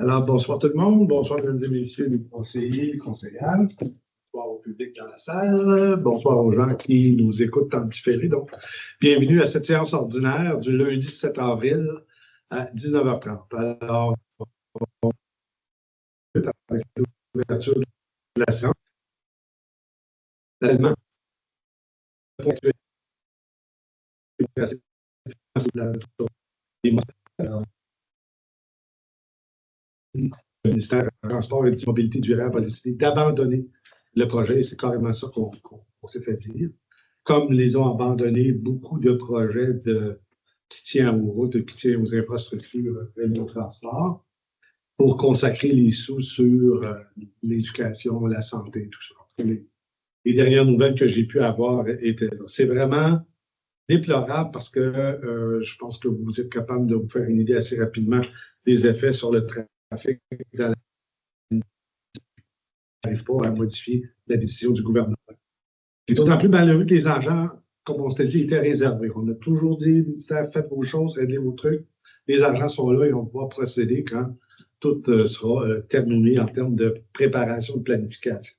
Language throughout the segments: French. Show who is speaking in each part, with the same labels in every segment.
Speaker 1: Alors, bonsoir tout le monde. Bonsoir, mesdames et messieurs les conseillers, conseillères. Bonsoir au public dans la salle. Bonsoir aux gens qui nous écoutent en différé. Donc, bienvenue à cette séance ordinaire du lundi 7 avril à 19h30. Alors, avec l'ouverture de la séance, l'allemand, le ministère du Transport et de la Mobilité durable a décidé d'abandonner le projet. C'est carrément ça qu'on s'est fait dire. Comme les ont abandonné beaucoup de projets qui tiennent aux routes, qui tiennent aux infrastructures de transport, pour consacrer les sous sur l'éducation, la santé, tout ça. Les dernières nouvelles que j'ai pu avoir étaient là. C'est vraiment déplorable parce que je pense que vous êtes capable de vous faire une idée assez rapidement des effets sur le trafic dans la n'arrive pas à modifier la décision du gouvernement. C'est d'autant plus malheureux que les agents, comme on s'était dit, étaient réservés. On a toujours dit, ministère, faites vos choses, réglez vos trucs. Les agents sont là et on va procéder quand tout sera terminé en termes de préparation, de planification.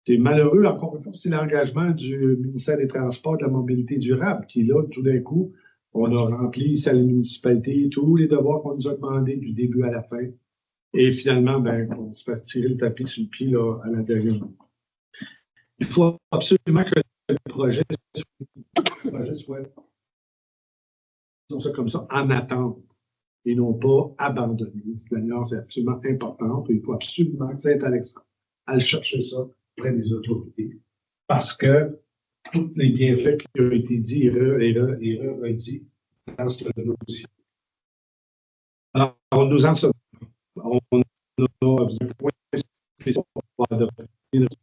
Speaker 1: C'est malheureux, encore une fois, c'est l'engagement du ministère des Transports et de la Mobilité durable qui, là, tout d'un coup, on a rempli sa municipalité, tous les devoirs qu'on nous a demandés du début à la fin. Et finalement, on se fait tirer le tapis sur le pied là, à la dernière minute. Il faut absolument que le projet soit comme ça, en attente, et non pas abandonné. D'ailleurs, c'est absolument important. Il faut absolument que Saint-Alexandre aille chercher ça auprès des autorités. Parce que tous les bienfaits qui ont été dits et redits dans ce dossier. Alors, nous en sommes. On a besoin de points pour adopter notre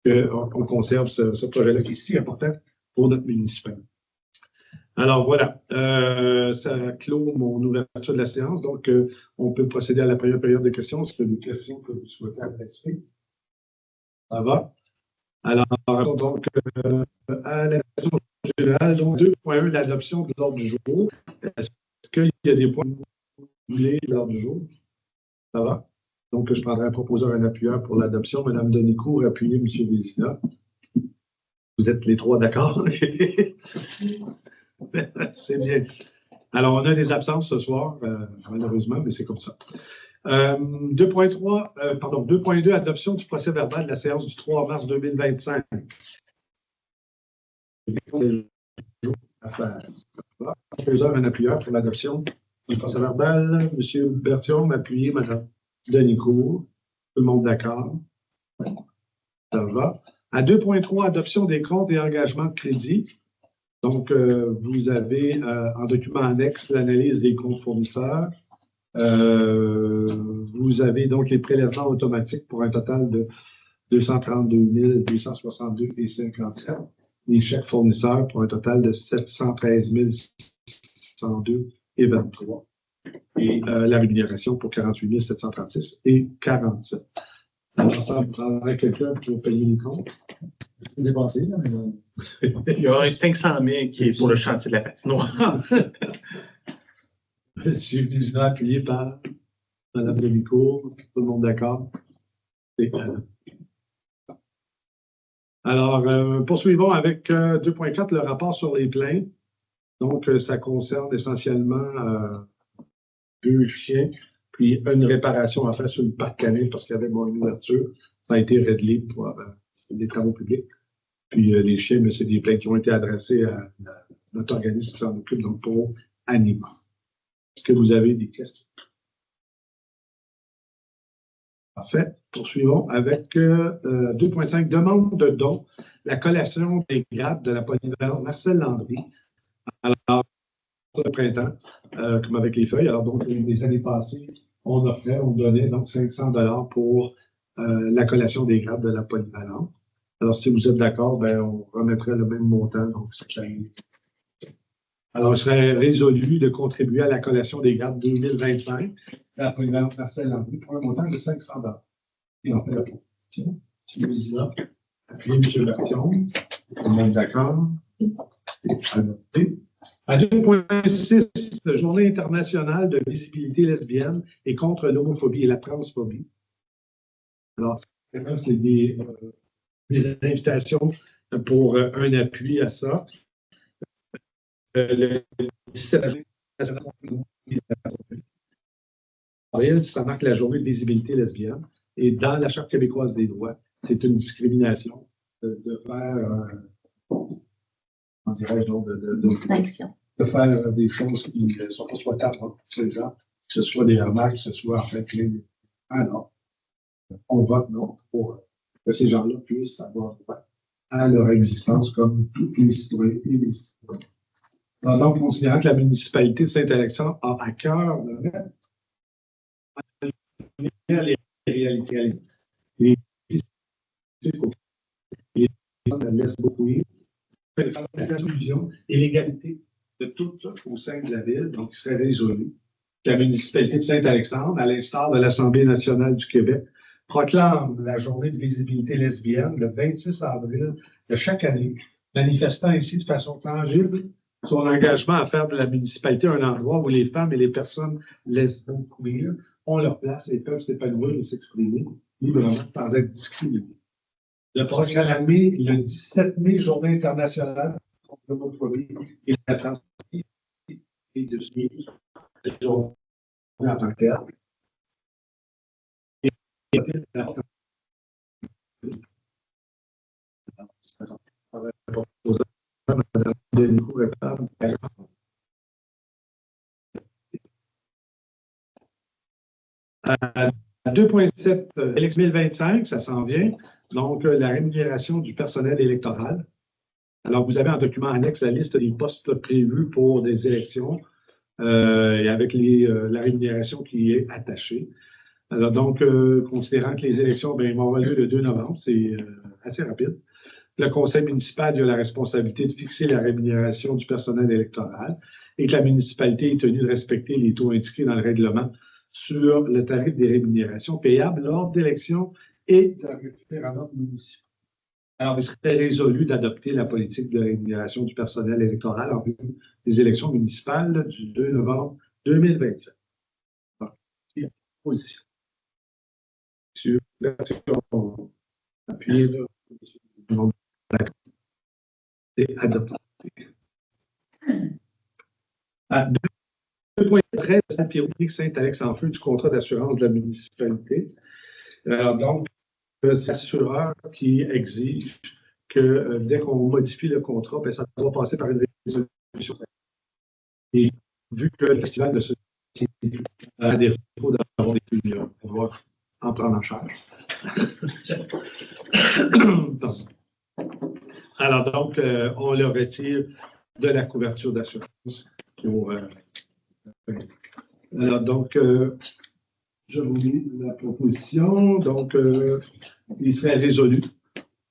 Speaker 1: qu'on conserve ce projet-là qui est si important pour notre municipalité. Alors voilà, ça clôt mon ouverture de la séance. Donc, on peut procéder à la première période de questions. Est-ce qu'il y a des questions que vous souhaitez adresser? Ça va? Alors, donc, à la question générale, donc 2.1, l'adoption de l'ordre du jour. Est-ce qu'il y a des points que vous voulez de l'ordre du jour? Ça va? Donc, je prendrai un proposeur, un appuyeur pour l'adoption. Mme Denicourt, appuyez M. Vézina. Vous êtes les trois d'accord? C'est bien. Alors, on a des absences ce soir, malheureusement, mais c'est comme ça. 2.2, adoption du procès verbal de la séance du 3 mars 2025. Proposeur, un appuyeur pour l'adoption du procès verbal. M. Berthiaume, appuyé, Mme Denicourt. Tout le monde d'accord? Ça va. À 2.3, adoption des comptes et engagements de crédit. Donc, vous avez en document annexe l'analyse des comptes fournisseurs. Vous avez donc les prélèvements automatiques pour un total de 232 262,57. Les chèques fournisseurs pour un total de 713 602,23. Et la rémunération pour 48 736,47. Alors, ça me prendrait quelqu'un pour payer les comptes. Dépassé, là, mais...
Speaker 2: Il y a un 500 000 qui est pour le chantier de la patinoire.
Speaker 1: Monsieur Vézina, appuyé par Mme Denicourt. Tout le monde d'accord? Alors, poursuivons avec 2.4, le rapport sur les plaintes. Donc, ça concerne essentiellement deux chiens, puis une réparation à faire sur le parc canil parce qu'il y avait une ouverture. Ça a été réglé pour des travaux publics. Puis les chiens, mais c'est des plaintes qui ont été adressées à notre organisme qui s'en occupe, donc pour Anima. Est-ce que vous avez des questions? Parfait. Poursuivons avec 2.5, demande de don, la collation des grades de la polyvalente Marcel Landry. Alors, le printemps, comme avec les feuilles. Alors, donc, les années passées, on donnait donc 500 $ pour la collation des grades de la polyvalente. Alors, si vous êtes d'accord, on remettrait le même montant. Donc, alors, il serait résolu de contribuer à la collation des grades 2025 à la polyvalente Marcel Landry pour un montant de 500 $. Et on fait la proposition. M. Vézina, appuyez M. Berthiaume. Tout le monde d'accord? Adopté. À 2.6, Journée internationale de visibilité lesbienne et contre l'homophobie et la transphobie. Alors, c'est des invitations pour un appui à ça. Le 17 avril, ça marque la journée de visibilité lesbienne. Et dans la Charte québécoise des droits, c'est une discrimination de faire, comment dirais-je, de faire des choses qui ne sont pas souhaitables pour les gens, que ce soit des remarques, que ce soit en fait alors, on vote non pour que ces gens-là puissent avoir droit à leur existence comme tous les citoyens et les citoyens. Donc, considérant que la municipalité de Saint-Alexandre a à cœur de les réalités, les laissent beaucoup l'inclusion et l'égalité de toutes au sein de la ville, donc il serait résolu. La municipalité de Saint-Alexandre, à l'instar de l'Assemblée nationale du Québec, proclame la journée de visibilité lesbienne le 26 avril de chaque année, manifestant ainsi de façon tangible son engagement à faire de la municipalité un endroit où les femmes et les personnes lesbo-queer ont leur place et peuvent s'épanouir et s'exprimer librement sans être discriminés. De proclamer le 17 mai, Journée internationale contre l'homophobie et la transphobie, et de suivre la journée en tant que telle. À 2.7, élection 2025, ça s'en vient. Donc, la rémunération du personnel électoral. Alors, vous avez en document annexe la liste des postes prévus pour des élections et avec la rémunération qui est attachée. Alors, donc, considérant que les élections vont avoir lieu le 2 novembre, c'est assez rapide. Le conseil municipal a la responsabilité de fixer la rémunération du personnel électoral et que la municipalité est tenue de respecter les taux indiqués dans le règlement sur le tarif des rémunérations payables lors d'élections et de référendums municipaux. Alors, il serait résolu d'adopter la politique de rémunération du personnel électoral en vue des élections municipales du 2 novembre 2027. Position. Sur l'action appuyée là, c'est adopté. À 2.13, la périodique Saint-Alex-en-Feu du contrat d'assurance de la municipalité. Donc, c'est l'assureur qui exige que dès qu'on modifie le contrat, ben, ça doit passer par une résolution. Et vu que le festival de ce a des défaut d'avoir des réunions, on va en prendre en charge. Alors donc, on le retire de la couverture d'assurance. Alors donc, je vous lis la proposition. Donc, il serait résolu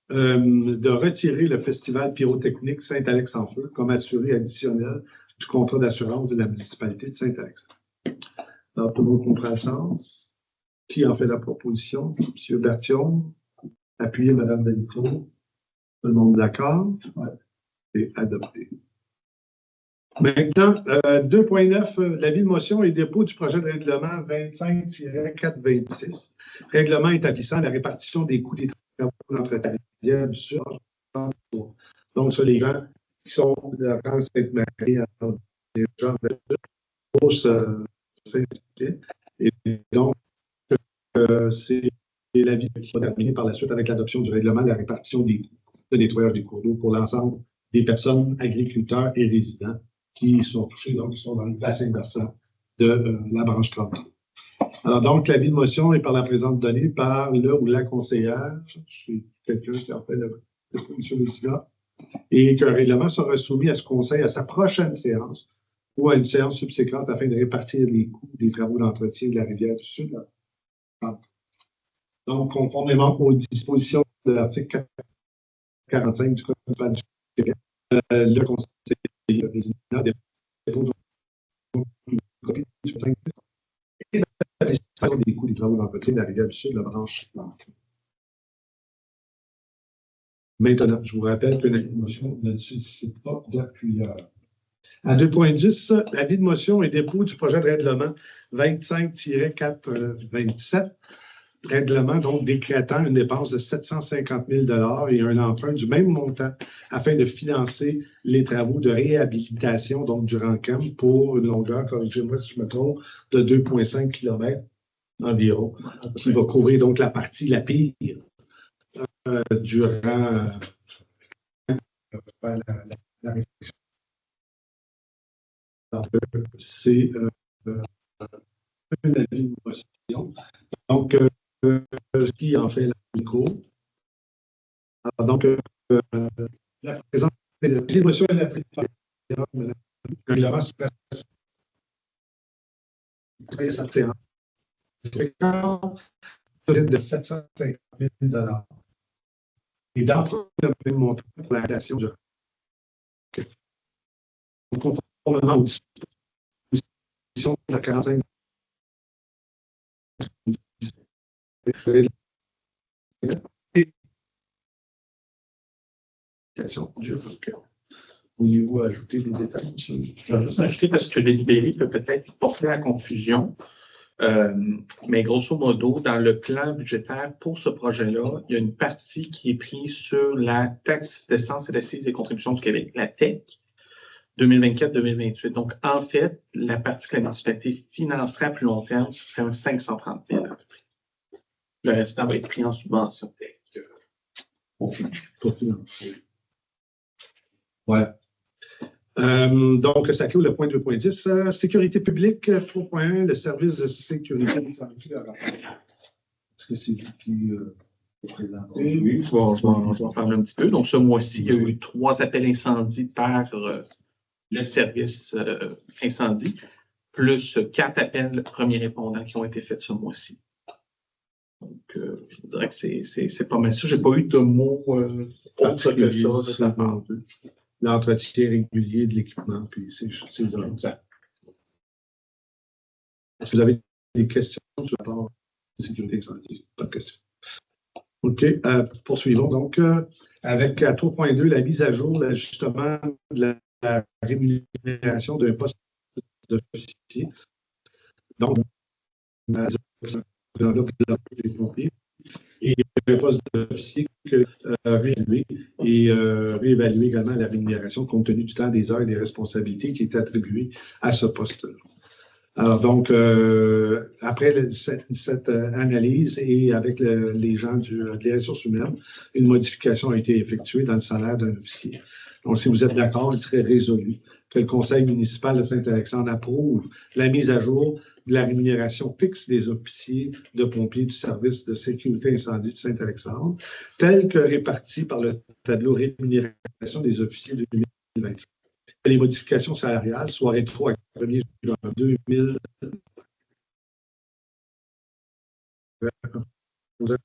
Speaker 1: de retirer le festival pyrotechnique Saint-Alex-en-Feu comme assuré additionnel du contrat d'assurance de la municipalité de Saint-Alex. Alors, tout le monde comprend le sens. Qui en fait la proposition? M. Berthiaume, appuyé Mme Delito. Tout le monde d'accord? Ouais. C'est adopté. Maintenant, 2.9, l'avis de motion et dépôt du projet de règlement 25-426, règlement établissant la répartition des coûts des travaux d'entretien du Sud. Donc, sur les gens qui sont de la France Sainte-Marie, des gens de grosse Saint-Étienne. Et donc, c'est l'avis qui va terminer par la suite avec l'adoption du règlement de la répartition des coûts de nettoyage des cours d'eau pour l'ensemble des personnes, agriculteurs et résidents qui sont touchés, donc qui sont dans le bassin versant de la branche 30. Alors donc, l'avis de motion est par la présente donnée par le ou la conseillère, je suis quelqu'un qui en fait le commission des SIDA, et qu'un règlement sera soumis à ce conseil à sa prochaine séance ou à une séance subséquente afin de répartir les coûts des travaux d'entretien de la rivière du Sud. Donc, conformément aux dispositions de l'article 45 du Code municipal du Québec, le conseil résident dépose une copie du 5 et la précision des coûts des travaux d'entretien de la rivière du Sud, la branche plante. Maintenant, je vous rappelle que la motion ne nécessite pas d'appuyeur. À 2.10, avis de motion et dépôt du projet de règlement 25-427. Règlement, donc, décrétant une dépense de 750 000 et un emprunt du même montant afin de financer les travaux de réhabilitation, donc, du RANCAM pour une longueur, corrigez-moi si je me trompe, de 2,5 km environ, qui va couvrir, donc, la partie la pire durant la réflexion. C'est un avis de motion. Donc, qui en fait l'écho. Donc, la présence de l'émotion et la prise de règlement se passe sa séance. De 750 000 et d'emprunter le même montant pour la relation du conformément aux dispositions de la 45 du RANCAM. Voulez-vous ajouter des détails?
Speaker 2: Je vais juste ajouter parce que le libellé peut peut-être porter à confusion. Mais grosso modo, dans le plan budgétaire pour ce projet-là, il y a une partie qui est prise sur la taxe d'essence et d'assises et contributions du Québec, la TEC, 2024-2028. Donc, en fait, la partie que la municipalité financerait à plus long terme, ce serait un 530 000 à peu près. Le restant va être pris en subvention TEC.
Speaker 1: Pour financer. Voilà. Donc, ça clôt le point 2.10. Sécurité publique, 3.1, le service de sécurité des santé. Est-ce que c'est lui qui présente?
Speaker 2: Oui, je vais en parler un petit peu. Donc, ce mois-ci, il y a eu 3 appels incendie par le service incendie, plus 4 appels premiers répondants qui ont été faits ce mois-ci. Donc, je dirais que c'est pas mal ça. Je n'ai pas eu de mots autres que ça de ta part.
Speaker 1: L'entretien régulier de l'équipement, puis c'est ça. Est-ce que vous avez des questions sur la part de sécurité incendie? Pas de questions. OK. Poursuivons donc avec à 3.2, la mise à jour, l'ajustement de la rémunération d'un poste d'officier. Donc, des pompiers. Et un poste d'officier réévalué et réévaluer également la rémunération compte tenu du temps, des heures et des responsabilités qui est attribuées à ce poste-là. Alors donc, après cette analyse et avec les gens des ressources humaines, une modification a été effectuée dans le salaire d'un officier. Donc, si vous êtes d'accord, il serait résolu que le conseil municipal de Saint-Alexandre approuve la mise à jour de la rémunération fixe des officiers de pompiers du service de sécurité incendie de Saint-Alexandre, telle que répartie par le tableau rémunération des officiers de 2025. Les modifications salariales soient rétroactives au 1er juin 2000. M.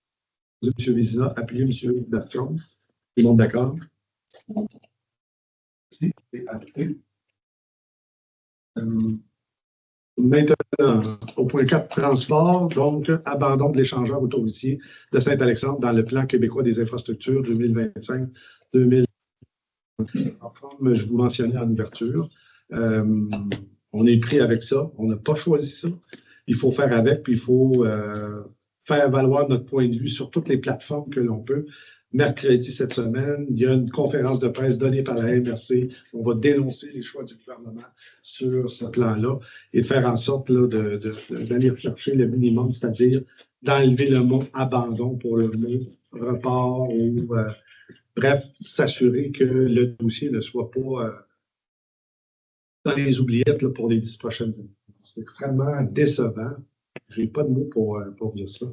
Speaker 1: Vézina, appuyez M. Bertrand. Tout le monde d'accord? Merci. C'est adopté. Maintenant, au point 4, transport, donc abandon de l'échangeur autoroutier de Saint-Alexandre dans le plan québécois des infrastructures 2025-2030. Je vous mentionnais en ouverture. On est pris avec ça. On n'a pas choisi ça. Il faut faire avec, puis il faut faire valoir notre point de vue sur toutes les plateformes que l'on peut. Mercredi cette semaine, il y a une conférence de presse donnée par la MRC. On va dénoncer les choix du gouvernement sur ce plan-là et de faire en sorte d'aller chercher le minimum, c'est-à-dire d'enlever le mot abandon pour le mot report ou bref, s'assurer que le dossier ne soit pas dans les oubliettes là, pour les 10 prochaines années. C'est extrêmement décevant. Je n'ai pas de mots pour dire ça.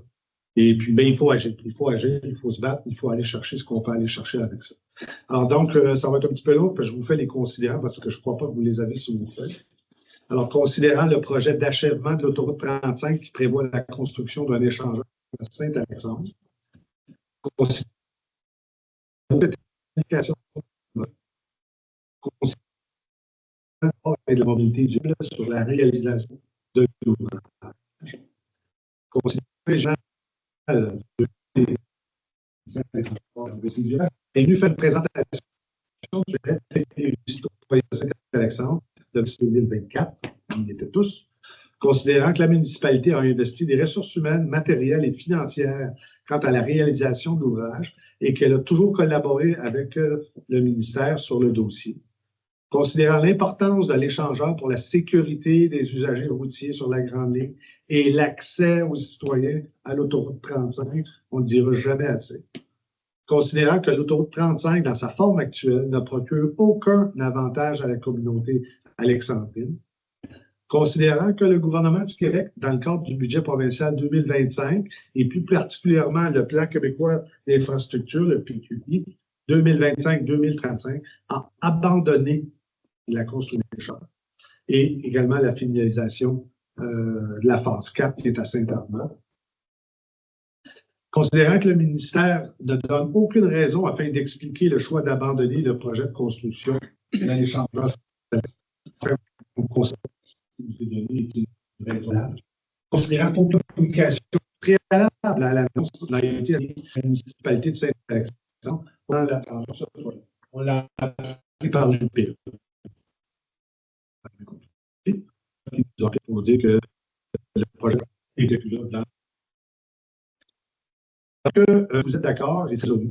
Speaker 1: Et puis, il faut agir. Il faut agir, il faut se battre, il faut aller chercher ce qu'on peut aller chercher avec ça. Alors, donc, ça va être un petit peu long, parce que je vous fais les considérants, parce que je ne crois pas que vous les avez sur vos feuilles. Alors, considérant le projet d'achèvement de l'autoroute 35 qui prévoit la construction d'un échangeur à Saint-Alexandre, considérant de la mobilité durable sur la réalisation de l'ouvrage. Considérant est venu faire une présentation du citoyen de Saint-Alexandre depuis 2024, ils étaient tous, considérant que la municipalité a investi des ressources humaines, matérielles et financières quant à la réalisation de l'ouvrage et qu'elle a toujours collaboré avec le ministère sur le dossier. Considérant l'importance de l'échangeur pour la sécurité des usagers routiers sur la Grande Ligne et l'accès aux citoyens à l'autoroute 35, on ne dira jamais assez. Considérant que l'autoroute 35, dans sa forme actuelle, ne procure aucun avantage à la communauté alexandrine. Considérant que le gouvernement du Québec, dans le cadre du budget provincial 2025, et plus particulièrement le Plan québécois d'infrastructure, le PQI, 2025-2035, a abandonné la construction des chars et également la finalisation de la phase 4 qui est à Saint-Armand. Considérant que le ministère ne donne aucune raison afin d'expliquer le choix d'abandonner le projet de construction dans les chambres, considérant qu'aucune communication préalable à l'annonce n'a été à la municipalité de Saint-Alexandre, on l'a appris par l'UPE. Pour dire que le projet était plus là. Que vous êtes d'accord, et c'est résolu.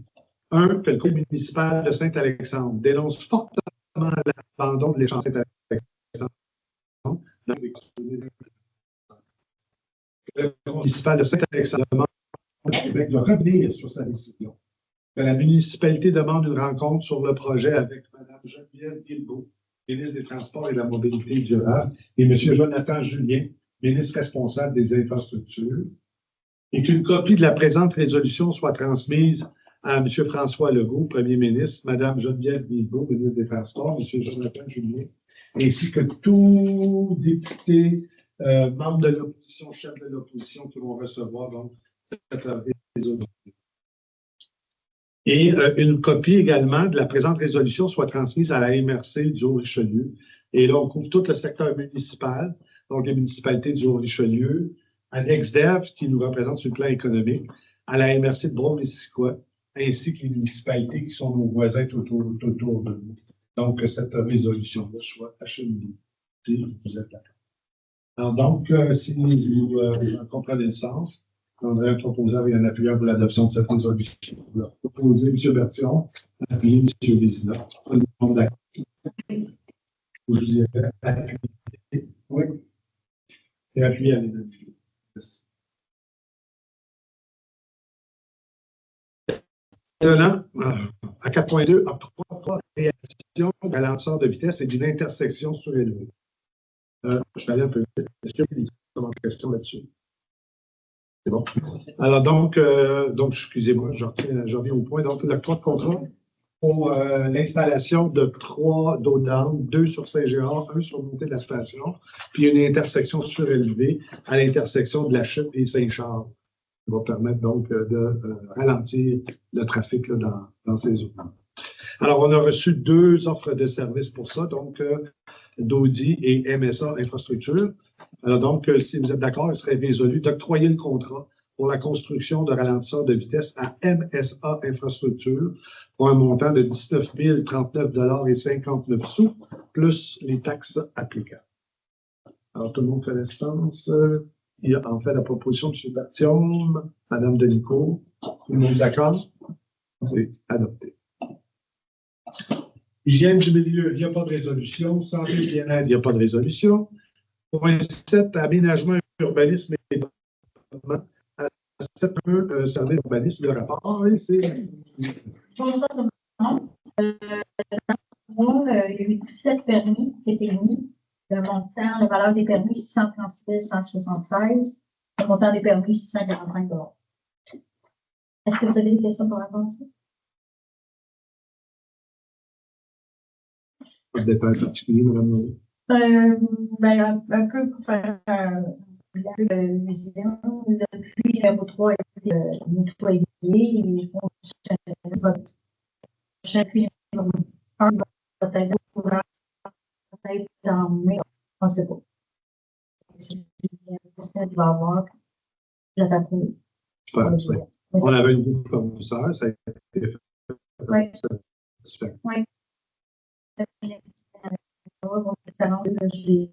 Speaker 1: Un, que le conseil municipal de Saint-Alexandre dénonce fortement l'abandon de l'échange Saint-Alexandre. Le conseil municipal de Saint-Alexandre demande de revenir sur sa décision. Que la municipalité demande une rencontre sur le projet avec Mme Geneviève Guilbeault, ministre des Transports et de la Mobilité durable, et M. Jonathan Julien, ministre responsable des infrastructures, et qu'une copie de la présente résolution soit transmise à M. François Legault, Premier ministre, Mme Geneviève Guilbeault, ministre des Transports, M. Jonathan Julien, ainsi que tout député, membre de l'opposition, chef de l'opposition qui vont recevoir donc cette résolution. Et une copie également de la présente résolution soit transmise à la MRC du Haut-Richelieu. Et là, on couvre tout le secteur municipal, donc les municipalités du Haut-Richelieu, à l'EXDEV, qui nous représente sur le plan économique, à la MRC de Brome-Missisquoi, ainsi que les municipalités qui sont nos voisins tout autour de nous. Donc, cette résolution-là soit acheminée, si vous êtes d'accord. Alors, donc, si vous comprenez le sens, André a proposé avec un appuyant pour l'adoption de cette résolution. Vous leur proposez, M. Bertillon, appuyer M. Vézina. Tout le monde d'accord. Vous dirais appuyer. Oui. Et appuyer à l'énergie. Maintenant, à 4.2, octroi réaction à lanceur de vitesse et d'une intersection surélevée. Je vais aller un peu vite. Est-ce qu'il y a des questions là-dessus? C'est bon. Alors, donc excusez-moi, je reviens au point. Donc, l'octroi de contrat pour l'installation de 3 dos d'âne, 2 sur Saint-Gérard, 1 sur le montée de la station, puis une intersection surélevée à l'intersection de la Chute et Saint-Charles. Ça va permettre donc de ralentir le trafic là, dans ces zones. Alors, on a reçu 2 offres de services pour ça, donc d'Audi et MSA Infrastructure. Alors donc, si vous êtes d'accord, il serait résolu d'octroyer le contrat pour la construction de ralentisseurs de vitesse à MSA Infrastructure pour un montant de 19 039,59 $, plus les taxes applicables. Alors, tout le monde connaissance. Il y a en fait la proposition de M. Berthiaume, Mme Denico. Tout le monde d'accord? C'est adopté. Hygiène du milieu, il n'y a pas de résolution. Santé et bien-être, il n'y a pas de résolution. Point 7, aménagement, urbanisme et développement. À 7.1, service d'urbanisme, le rapport. C'est...
Speaker 3: Bonjour tout le monde. Il y a eu 17 permis qui ont été émis. Le montant, la valeur des permis, 636 176. Le montant des permis, 645 $. Est-ce que vous avez des questions par rapport à ça?
Speaker 1: Pas de détails particuliers, Mme Noé.
Speaker 3: Un peu pour faire une vision. Depuis le 3 a été nettoyé. Ils font chacun peut-être en mai, on ne sait pas. Il va avoir. J'attends.
Speaker 1: On avait une nouveau fournisseur, ça a été fait.
Speaker 3: Oui. Oui. bon, talent, je les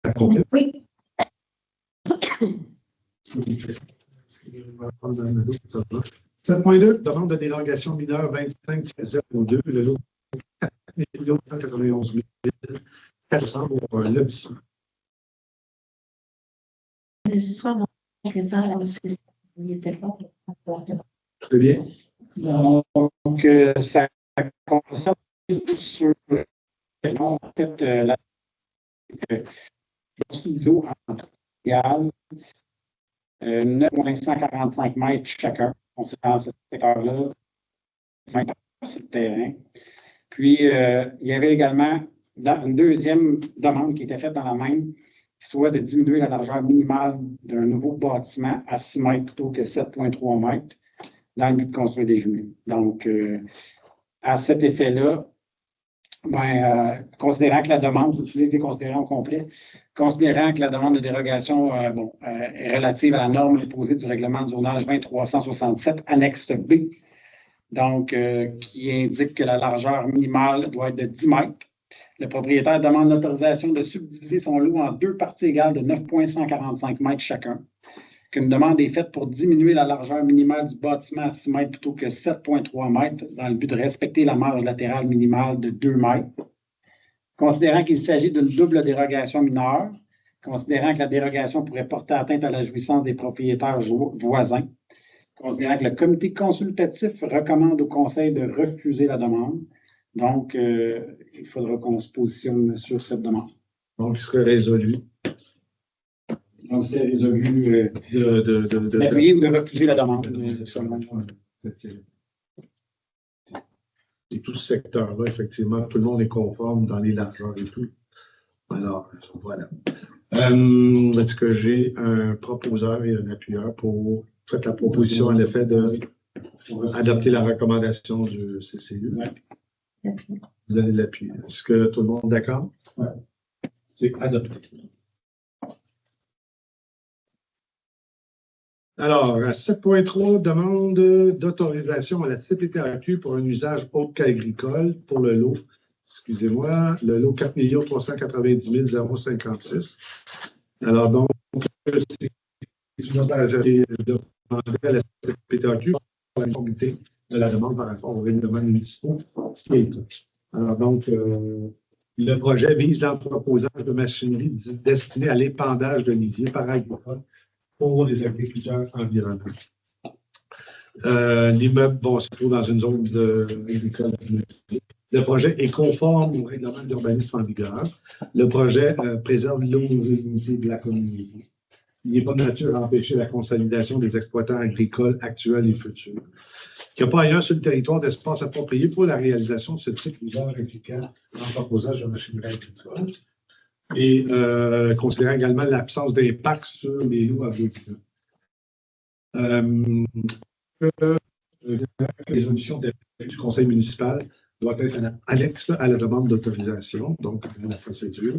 Speaker 1: Ça complète.
Speaker 3: Oui.
Speaker 1: On va prendre un lot, ça va. 7.2, demande de dérogation mineure 25-02, le lot 4 191 400 pour le lotissement. C'est bien.
Speaker 4: Donc, ça concerne sur en fait, la studio en Montréal, 9,145 mètres chacun. On s'est dans ce secteur-là, 20 sur le terrain. Puis, il y avait également une deuxième demande qui était faite dans la même, soit de diminuer la largeur minimale d'un nouveau bâtiment à 6 mètres plutôt que 7,3 mètres dans le but de construire des jumelés. Donc, à cet effet-là, considérant que la demande, vous utilisez des considérants au complet, considérant que la demande de dérogation est relative à la norme imposée du règlement de zonage 2367, annexe B, donc qui indique que la largeur minimale doit être de 10 mètres. Le propriétaire demande l'autorisation de subdiviser son lot en deux parties égales de 9,145 mètres chacun. Qu'une demande est faite pour diminuer la largeur minimale du bâtiment à 6 mètres plutôt que 7,3 mètres dans le but de respecter la marge latérale minimale de 2 mètres. Considérant qu'il s'agit d'une double dérogation mineure, considérant que la dérogation pourrait porter atteinte à la jouissance des propriétaires voisins, considérant que le comité consultatif recommande au conseil de refuser la demande. Donc, il faudra qu'on se positionne sur cette demande.
Speaker 1: Donc, il serait résolu.
Speaker 4: Donc, c'est résolu d'appuyer ou de refuser la demande.
Speaker 1: Et tout ce secteur-là, effectivement, tout le monde est conforme dans les largeurs et tout. Alors, voilà. Est-ce que j'ai un proposeur et un appuyeur pour faire la proposition à l'effet d'adopter la recommandation du CCU?
Speaker 4: Ouais.
Speaker 1: Vous allez l'appuyer. Est-ce que tout le monde est d'accord?
Speaker 4: Oui.
Speaker 1: C'est adopté. Alors, à 7.3, demande d'autorisation à la CPTAQ pour un usage autre qu'agricole pour le lot, excusez-moi, le lot 4 390 056. Alors, donc, c'est une autorisation demandée à la CPTAQ pour la conformité de la demande par rapport aux règlements municipaux. Alors, donc, le projet vise l'entreposage de machinerie destinée à l'épandage de lisiers par agricole pour les agriculteurs environnants. L'immeuble se trouve dans une zone agricole. Le projet est conforme au règlement d'urbanisme en vigueur. Le projet préserve l'homogénéité de la communauté. Il n'est pas de nature à empêcher la consolidation des exploitants agricoles actuels et futurs. Il n'y a pas ailleurs sur le territoire d'espace approprié pour la réalisation de ce type d'usage impliquant l'entreposage de machinerie agricole. Et considérant également l'absence d'impact sur les lots à végétaux. La résolution du conseil municipal doit être annexe à la demande d'autorisation, donc à la procédure.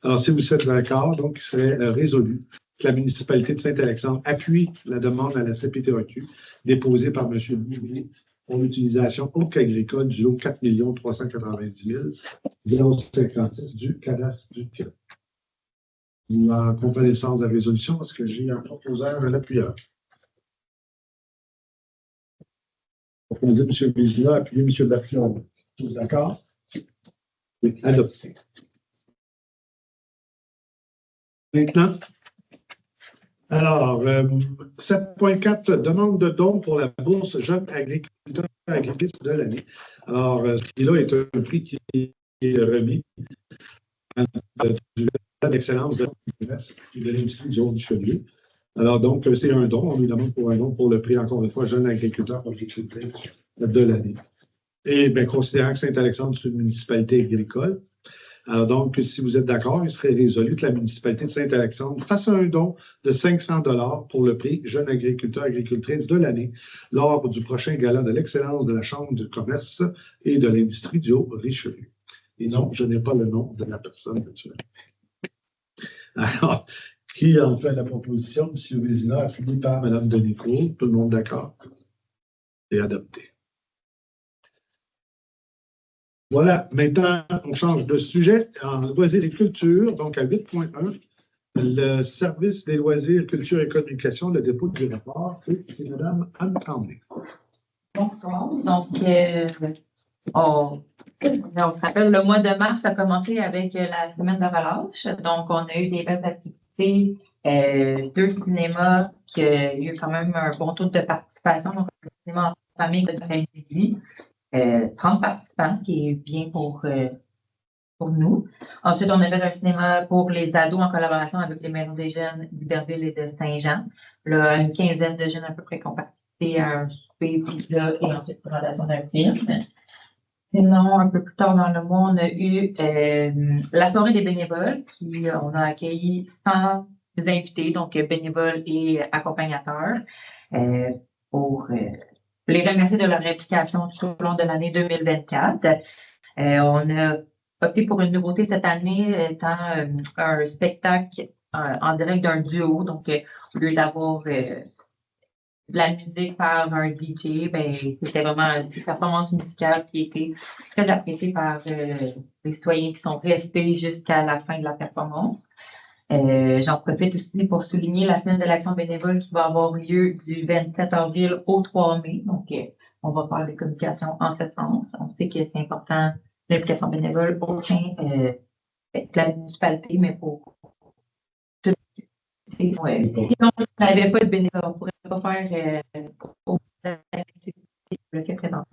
Speaker 1: Alors, si vous êtes d'accord, donc il serait résolu que la municipalité de Saint-Alexandre appuie la demande à la CPTAQ déposée par M. Bouvier pour l'utilisation autre qu'agricole du lot 4 390 056 du cadastre du Québec. En connaissance de la résolution, parce que j'ai un proposeur, un appuyeur. Donc, on dit M. Vézina, appuyer M. Bertillon. Tous d'accord? C'est adopté. Maintenant, alors, 7.4, demande de don pour la bourse Jeune agriculteur agriculiste de l'année. Alors, ce qui-là est un prix qui est remis du d'excellence de l'industrie du Haut-du-Chevelu. Alors, donc, c'est un don. On nous demande pour un don pour le prix, encore une fois, Jeune agriculteur agricultrice de l'année. Et bien, considérant que Saint-Alexandre, c'est une municipalité agricole, alors donc, si vous êtes d'accord, il serait résolu que la municipalité de Saint-Alexandre fasse un don de 500 $ pour le prix Jeune agriculteur agricultrice de l'année lors du prochain gala de l'excellence de la Chambre de commerce et de l'industrie du Haut-Richelieu. Et non, je n'ai pas le nom de la personne actuelle. Alors, qui en fait la proposition? M. Vézina, appuyé par Mme Denicourt. Tout le monde d'accord? C'est adopté. Voilà, maintenant, on change de sujet en loisirs et culture, donc à 8.1, le service des loisirs, culture et communication, le dépôt du rapport, et c'est Mme Anne Tremblay.
Speaker 5: Bonsoir. Donc, on se rappelle, le mois de mars a commencé avec la semaine de relâche. Donc, on a eu des belles activités, 2 cinémas qui a eu quand même un bon taux de participation. Donc, le cinéma en famille de Midi, 30 participants, ce qui est bien pour nous. Ensuite, on avait un cinéma pour les ados en collaboration avec les maisons des jeunes d'Iberville et de Saint-Jean. Là, une quinzaine de jeunes à peu près qui ont participé à un souper, pizza et ensuite présentation d'un film. Sinon, un peu plus tard dans le mois, on a eu la soirée des bénévoles on a accueilli 100 invités, donc bénévoles et accompagnateurs, pour les remercier de leur implication tout au long de l'année 2024. On a opté pour une nouveauté cette année, étant un spectacle en direct d'un duo. Donc, au lieu d'avoir de la musique par un DJ, ben, c'était vraiment une performance musicale qui était très appréciée par les citoyens qui sont restés jusqu'à la fin de la performance. J'en profite aussi pour souligner la semaine de l'action bénévole qui va avoir lieu du 27 avril au 3 mai. Donc, on va faire des communications en ce sens. On sait que c'est important, l'implication bénévole au sein de la municipalité, mais pour tout si on n'avait pas de bénévoles, on ne pourrait pas faire l'activité le fait présentement.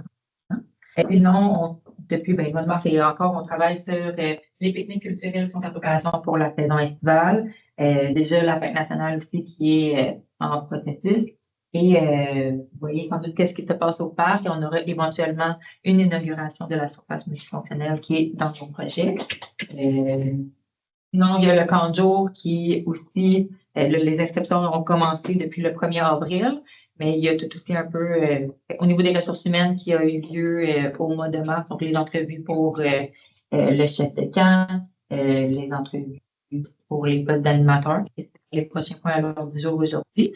Speaker 5: Sinon, depuis le mois de mars et encore, on travaille sur les pique-niques culturels qui sont en préparation pour la saison estivale. Déjà, la fête nationale aussi qui est en processus. Et vous voyez sans doute qu'est-ce qui se passe au parc. Et on aura éventuellement une inauguration de la surface multifonctionnelle qui est dans mon projet. Sinon, il y a le camp de jour qui aussi, les inscriptions ont commencé depuis le 1er avril. Mais il y a tout aussi un peu, au niveau des ressources humaines, qui a eu lieu au mois de mars, donc les entrevues pour le chef de camp, les entrevues pour les postes d'animateurs, c'est les prochains points à l'ordre du jour aujourd'hui.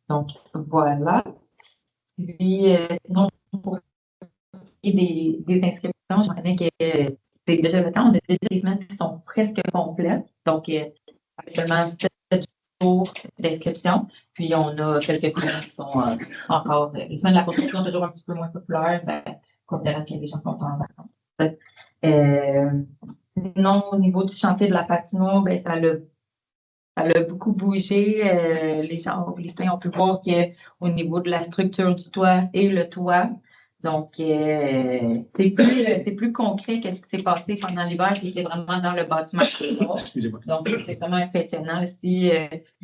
Speaker 5: Donc, voilà. Puis, sinon, pour ce qui est des inscriptions, je reconnais que c'est déjà le temps, on a déjà des semaines qui sont presque complètes. Donc, actuellement, 7 jours d'inscription. Puis, on a quelques clients qui sont encore. Les semaines de la construction sont toujours un petit peu moins populaires, considérant que les gens sont en vacances. Sinon, au niveau du chantier de la patinoire, ça a beaucoup bougé. Les citoyens ont pu voir qu'au niveau de la structure du toit et le toit, donc c'est plus concret que ce qui s'est passé pendant l'hiver, qui était vraiment dans le bâtiment. Donc, c'est vraiment impressionnant. Si vous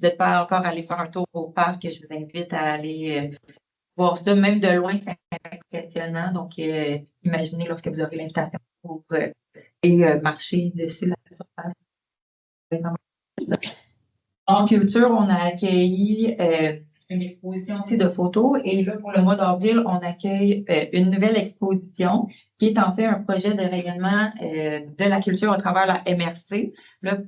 Speaker 5: n'êtes pas encore allé faire un tour au parc, je vous invite à aller voir ça. Même de loin, c'est impressionnant. Donc, imaginez lorsque vous aurez l'invitation pour marcher dessus la surface. En culture, on a accueilli une exposition aussi de photos. Et là, pour le mois d'avril, on accueille une nouvelle exposition qui est en fait un projet de rayonnement de la culture à travers la MRC. Là,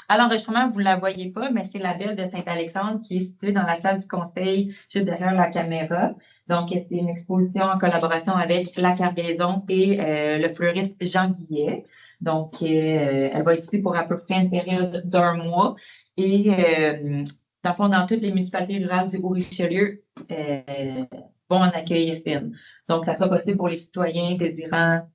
Speaker 5: à l'enregistrement, vous ne la voyez pas, mais c'est la Belle de Saint-Alexandre qui est située dans la salle du conseil, juste derrière la caméra. Donc, c'est une exposition en collaboration avec La Cargaison et le fleuriste Jean Guillet. Donc, elle va être ici pour à peu près une période d'1 mois. Et dans toutes les municipalités rurales du Haut-Richelieu vont en accueillir une. Donc, ça sera possible pour les citoyens désirant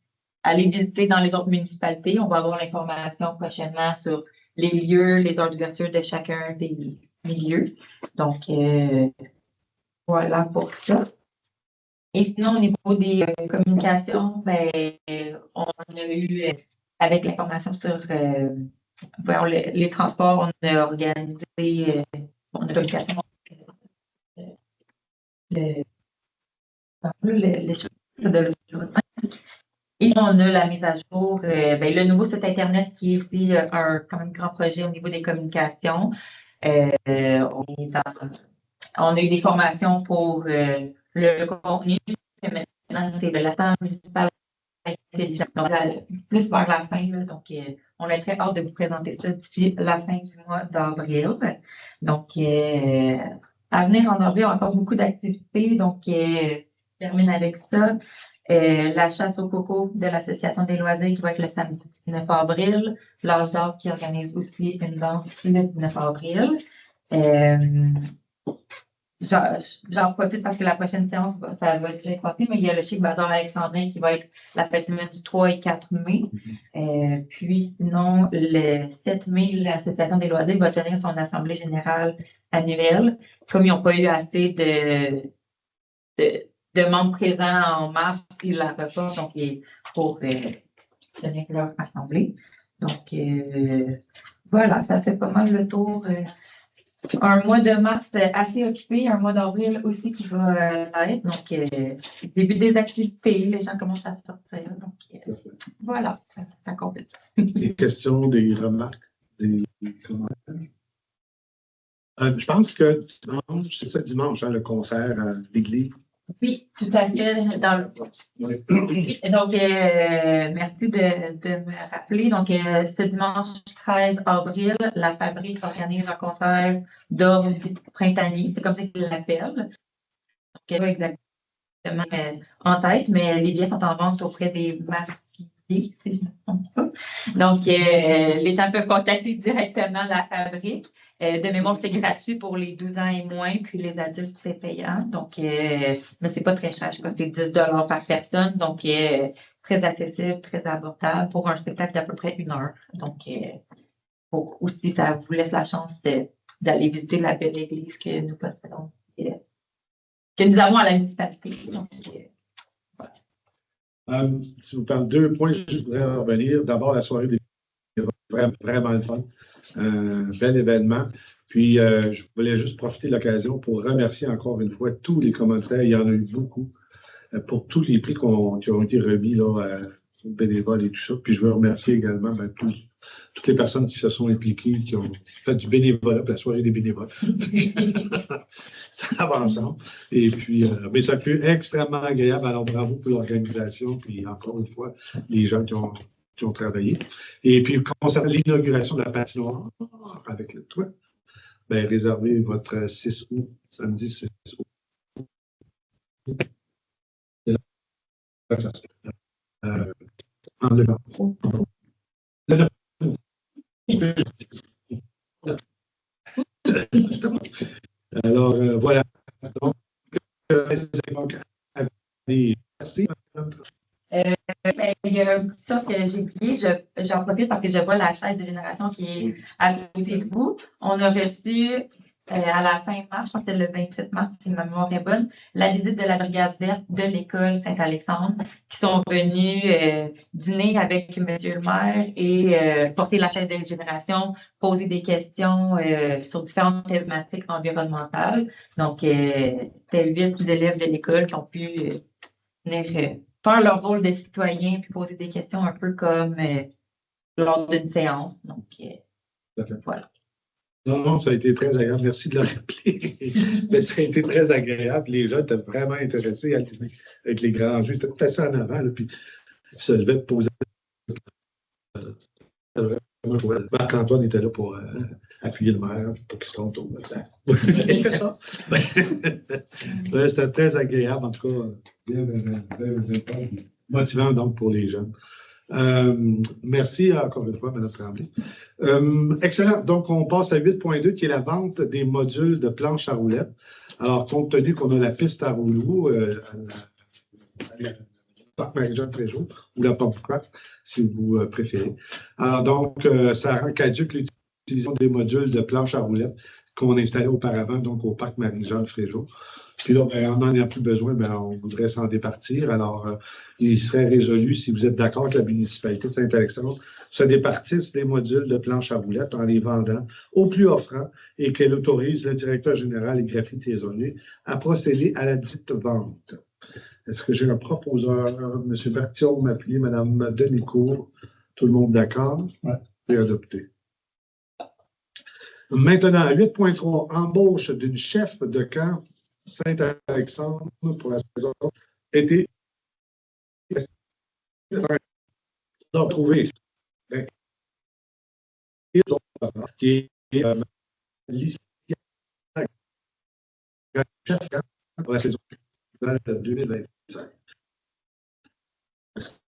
Speaker 5: aller visiter dans les autres municipalités. On va avoir l'information prochainement sur les lieux, les heures d'ouverture de chacun des milieux. Donc, voilà pour ça. Et sinon, au niveau des communications, on a eu, avec l'information sur les transports, on a organisé on a communication et on a la mise à jour, le nouveau site Internet qui est aussi quand même grand projet au niveau des communications. On a eu des formations pour le contenu, mais maintenant c'est de l'assistance municipale intelligente. Donc, plus vers la fin, là, donc on a très hâte de vous présenter ça d'ici la fin du mois d'avril. Donc, à venir en avril, encore beaucoup d'activités. Donc, termine avec ça. La chasse au coco de l'Association des loisirs qui va être le samedi 19 avril. L'Âge d'or qui organise aussi une danse le 19 avril. J'en profite parce que la prochaine séance, ça va être déjà passé, mais il y a le Chic Bazar Alexandrin qui va être la fête humaine du 3 et 4 mai. Puis sinon, le 7 mai, l'Association des loisirs va tenir son assemblée générale annuelle. Comme ils n'ont pas eu assez de membres présents en mars, ils la reportent donc pour tenir leur assemblée. Donc, voilà, ça fait pas mal le tour. Un mois de mars assez occupé, un mois d'avril aussi qui va être. Donc, début des activités, les gens commencent à sortir. Donc, voilà, ça complète.
Speaker 1: Des questions, des remarques, des commentaires? Je pense que dimanche, c'est ça dimanche, hein, le concert à l'église.
Speaker 5: Oui, tout à fait.
Speaker 1: Oui.
Speaker 5: Donc, merci de me rappeler. Donc, ce dimanche 13 avril, la Fabrique organise un concert d'orgue printanier. C'est comme ça qu'ils l'appellent. Donc, pas exactement en tête, mais les billets sont en vente auprès des marquis, si je ne me trompe pas. Donc, les gens peuvent contacter directement la Fabrique. De mémoire, c'est gratuit pour les 12 ans et moins, puis les adultes, c'est payant. Donc, mais c'est pas très cher, je crois que c'est 10 $ par personne. Donc, très accessible, très abordable pour un spectacle d'à peu près 1 heure. Donc, aussi, ça vous laisse la chance d'aller visiter la belle église que nous possédons, que nous avons à la municipalité. Donc, voilà.
Speaker 1: Si vous parlez 2 points, je voudrais revenir. D'abord, la soirée des vraiment le fun. Bel événement. Puis, je voulais juste profiter de l'occasion pour remercier encore une fois tous les commentaires. Il y en a eu beaucoup pour tous les prix qui ont été remis là, aux bénévoles et tout ça. Puis, je veux remercier également toutes les personnes qui se sont impliquées, qui ont fait du bénévolat, la soirée des bénévoles. Ça va ensemble. Et puis, mais ça a pu être extrêmement agréable. Alors, bravo pour l'organisation. Puis, encore une fois, les gens qui ont travaillé. Et puis, concernant l'inauguration de la patinoire avec le toit, bien, réservez votre 6 août, samedi 6 août. C'est là que ça se fait. En le Alors, voilà. Donc, merci.
Speaker 5: Il y a une chose que j'ai oublié, j'en profite parce que je vois la chaise de génération qui est à côté de vous. On a reçu à la fin mars, je pense que c'était le 28 mars, si ma mémoire est bonne, la visite de la brigade verte de l'école Saint-Alexandre qui sont venus dîner avec M. le maire et porter la chaise de génération, poser des questions sur différentes thématiques environnementales. Donc, c'était 8 élèves de l'école qui ont pu venir faire leur rôle de citoyen puis poser des questions un peu comme lors d'une séance. Donc, voilà.
Speaker 1: Non, ça a été très agréable. Merci de le rappeler. Mais ça a été très agréable. Les gens étaient vraiment intéressés avec les grands jeux. C'était tout assez en avant. Là, puis ils se levaient de poser. Marc-Antoine était là pour appuyer le maire, pour qu'il se trompe au C'était très agréable, en tout cas. Bien motivant donc pour les jeunes. Merci encore une fois, Mme Tremblay. Excellent. Donc, on passe à 8.2, qui est la vente des modules de planche à roulettes. Alors, compte tenu qu'on a la piste à rouleau, Parc Marie-Jeanne-Fréjaux ou la Pompe Craft, si vous préférez. Alors, donc, ça rend caduque l'utilisation des modules de planche à roulettes qu'on installait auparavant, donc au Parc Marie-Jeanne-Fréjaux. Puis là, ben, on n'en a plus besoin, ben, on voudrait s'en départir. Alors, il serait résolu, si vous êtes d'accord, que la municipalité de Saint-Alexandre se départisse des modules de planche à roulettes en les vendant au plus offrant et qu'elle autorise le directeur général et graphite-saisonnier à procéder à la dite vente. Est-ce que j'ai un proposeur? M. Berthiaume m'a appelé, Mme Denicourt. Tout le monde d'accord? Oui. C'est adopté. Maintenant, 8.3, embauche d'une chef de camp Saint-Alexandre pour la saison été. Donc, trouvé qui est lycéen pour la saison 2025.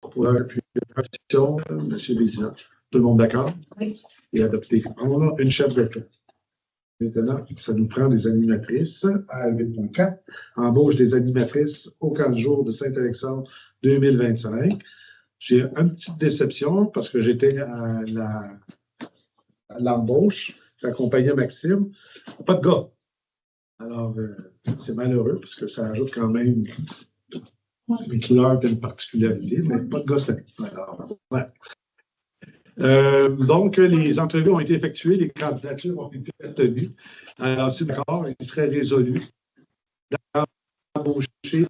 Speaker 1: Pour la question, M. le Président, tout le monde d'accord?
Speaker 3: Oui.
Speaker 1: Et adopté. On a une chef de camp. Maintenant, ça nous prend des animatrices à 8.4. Embauche des animatrices au camp de jour de Saint-Alexandre 2025. J'ai une petite déception parce que j'étais à l'embauche, j'accompagnais Maxime. Pas de gars. Alors, c'est malheureux parce que ça ajoute quand même une couleur et une particularité, mais pas de gars cette année. Alors, ouais. Donc, les entrevues ont été effectuées, les candidatures ont été retenues. Alors, c'est d'accord, il serait résolu d'embaucher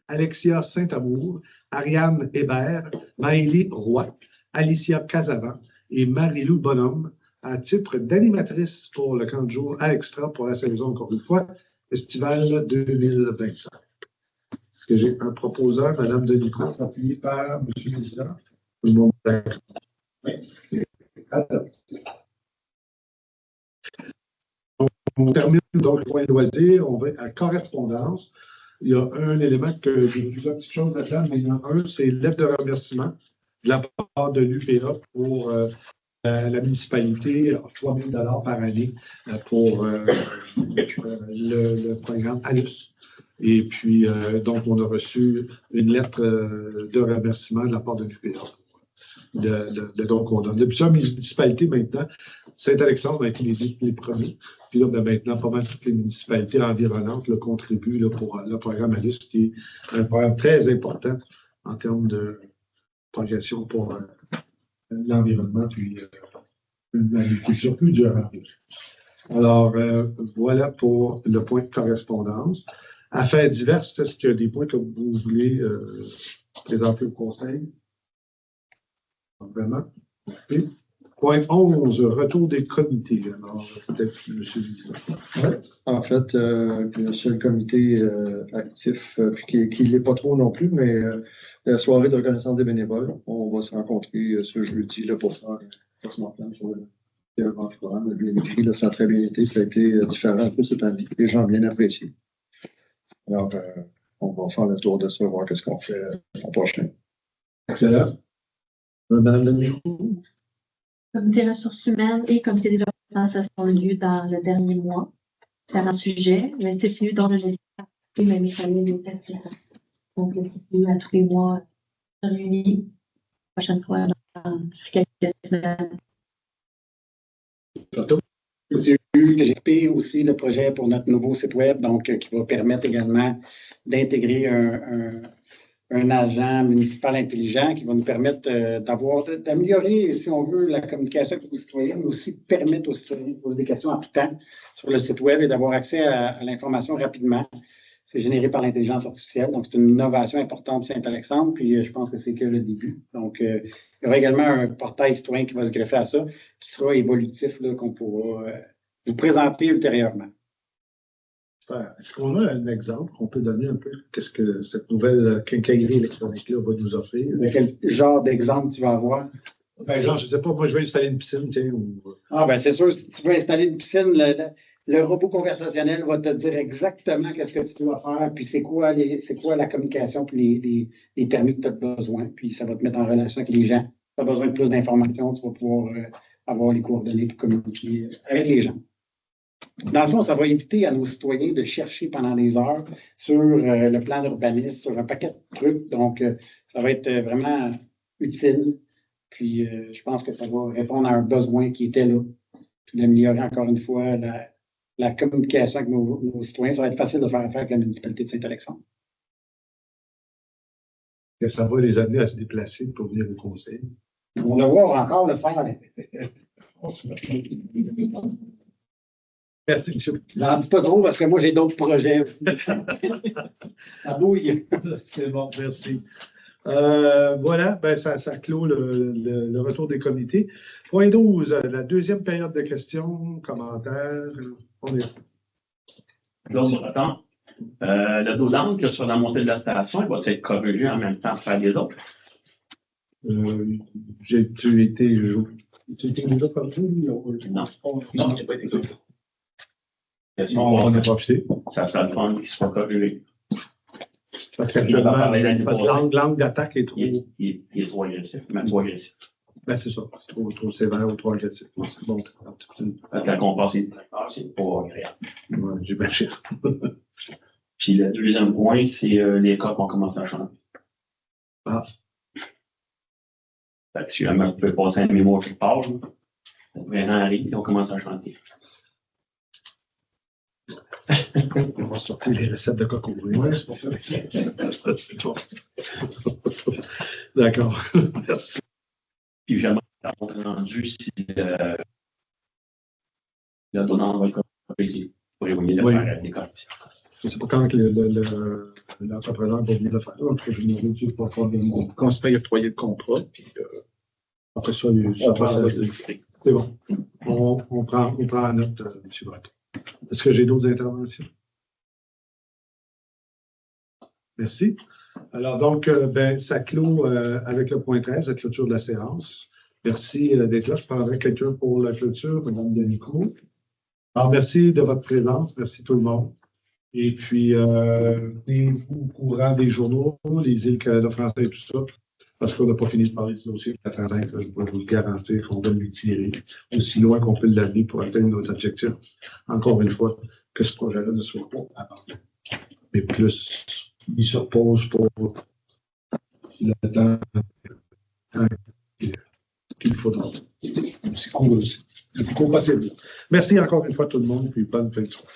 Speaker 1: Alexia Saint-Amour, Ariane Hébert, Maëlie Roy, Alicia Casavant et Marie-Lou Bonhomme à titre d'animatrice pour le camp de jour à Extra pour la saison, encore une fois, estivale 2025. Est-ce que j'ai un proposeur, Mme Denicot, appuyé par M. le Président? Tout le monde est d'accord. On termine donc le point de loisir, on va à correspondance. Il y a un élément que j'ai plusieurs petites choses là-dedans, mais il y en a un, c'est lettre de remerciement de la part de l'UPA pour la municipalité, 3 000 $ par année pour le programme ALUS. Et puis, donc, on a reçu une lettre de remerciement de la part de l'UPA. De donc, on donne. De plusieurs municipalités maintenant, Saint-Alexandre a été les premiers. Puis là, ben, maintenant, pas mal toutes les municipalités environnantes contribuent là, pour le programme ALUS, qui est un programme très important en termes de progression pour l'environnement, puis une agriculture plus durable. Alors, voilà pour le point de correspondance. Affaires diverses, est-ce qu'il y a des points que vous voulez présenter au Conseil? Vraiment. Okay. Point 11, retour des comités. Alors, peut-être, M. Vizina.
Speaker 6: Oui, en fait, le seul comité actif, qui ne l'est pas trop non plus, mais la soirée de reconnaissance des bénévoles, on va se rencontrer ce jeudi là, pour faire un plan sur le programme. Bien écrit, là, ça a très bien été, ça a été différent un peu cette année. Les gens ont bien apprécié. Alors, on va faire le tour de ça, voir qu'est-ce qu'on fait l'an prochain.
Speaker 1: Excellent. Madame Denicot.
Speaker 7: Comité ressources humaines et comité développement, ça ont lieu dans le dernier mois. Différents sujets. Le CCU dont le mais mes familles étaient là. Donc, le CCU à tous les mois se réunit. La prochaine fois, dans quelques semaines.
Speaker 4: Le CCU que j'explique aussi le projet pour notre nouveau site web, donc qui va permettre également d'intégrer un agent municipal intelligent qui va nous permettre d'améliorer, si on veut, la communication avec les citoyens, mais aussi permettre aux citoyens de poser des questions en tout temps sur le site web et d'avoir accès à l'information rapidement. C'est généré par l'intelligence artificielle, donc c'est une innovation importante pour Saint-Alexandre, puis je pense que c'est que le début. Donc, il y aura également un portail citoyen qui va se greffer à ça, qui sera évolutif, qu'on pourra vous présenter ultérieurement.
Speaker 1: Est-ce qu'on a un exemple qu'on peut donner un peu? Qu'est-ce que cette nouvelle quincaillerie électronique-là va nous offrir?
Speaker 4: De quel genre d'exemple tu vas avoir?
Speaker 1: Ben, genre, je ne sais pas, moi, je vais installer une piscine, tiens. Ou...
Speaker 4: Ah, ben, c'est sûr, si tu veux installer une piscine, le robot conversationnel va te dire exactement qu'est-ce que tu dois faire, puis c'est quoi la communication, puis les permis que tu as besoin, puis ça va te mettre en relation avec les gens. Si tu as besoin de plus d'informations, tu vas pouvoir avoir les coordonnées pour communiquer avec les gens. Dans le fond, ça va éviter à nos citoyens de chercher pendant des heures sur le plan d'urbanisme, sur un paquet de trucs. Donc, ça va être vraiment utile. Puis, je pense que ça va répondre à un besoin qui était là. Puis, d'améliorer encore une fois la communication avec nos citoyens. Ça va être facile de faire affaire avec la municipalité de Saint-Alexandre.
Speaker 1: Que ça va les amener à se déplacer pour venir au conseil.
Speaker 4: On va devoir encore le faire.
Speaker 1: Merci, M.
Speaker 4: J'en dis pas trop parce que moi, j'ai d'autres projets. Ça bouille.
Speaker 1: C'est bon, merci. Voilà, ben ça clôt le retour des comités. Point 12, la deuxième période de questions, commentaires. On est...
Speaker 8: Bonjour, attends. Le dos d'âne qu'il y a sur la montée de la station, il va être corrigé en même temps par les autres?
Speaker 1: Tu étais déjà partout?
Speaker 8: Non, il n'a pas été corrigé.
Speaker 1: On n'a pas acheté.
Speaker 8: Ça serait le fun qu'il soit corrigé.
Speaker 1: Parce
Speaker 8: On va parler
Speaker 1: qu'actuellement,
Speaker 8: l'année
Speaker 1: parce que
Speaker 8: passée.
Speaker 1: l'angle d'attaque est trop.
Speaker 8: Il est trop agressif, mais trop agressif.
Speaker 1: Ben, c'est ça. Trop sévère ou trop agressif. C'est bon.
Speaker 8: Quand on passe les tracteurs, c'est pas agréable.
Speaker 1: Ouais, j'imagine.
Speaker 8: Puis le deuxième point, c'est les cas qu'on commence à chanter.
Speaker 1: Ah.
Speaker 8: Fait que si jamais vous pouvez passer un mémo quelque part, le printemps arrive et on commence à chanter.
Speaker 1: On va sortir les recettes de coco. Oui, c'est pour ça. C'est bon. D'accord. Merci.
Speaker 8: Puis jamais entendu si le donnant va être corrigé pour évoluer le
Speaker 1: Oui.
Speaker 8: faire des corrections.
Speaker 1: Je ne sais pas quand que l'entrepreneur va venir le faire. Donc, je me dis pas faire quand se paye octroyer le contrat. Puis, après ça, c'est bon. On prend la note, M. Breton. Est-ce que j'ai d'autres interventions? Merci. Alors, donc, ça clôt avec le point 13, la clôture de la séance. Merci d'être là. Je parlerai quelqu'un pour la clôture, Mme Denico. Alors, merci de votre présence. Merci tout le monde. Et puis, tenez-vous au courant des journaux, les îles Canada français et tout ça, parce qu'on n'a pas fini de parler du dossier de 85, je peux vous le garantir qu'on va lui tirer aussi loin qu'on peut l'amener pour atteindre nos objectifs. Encore une fois, que ce projet-là ne soit pas abandonné. Mais plus, il se repose pour le temps qu'il faudra. C'est cool aussi. C'est possible. Merci encore une fois tout le monde, puis bonne fin de soirée.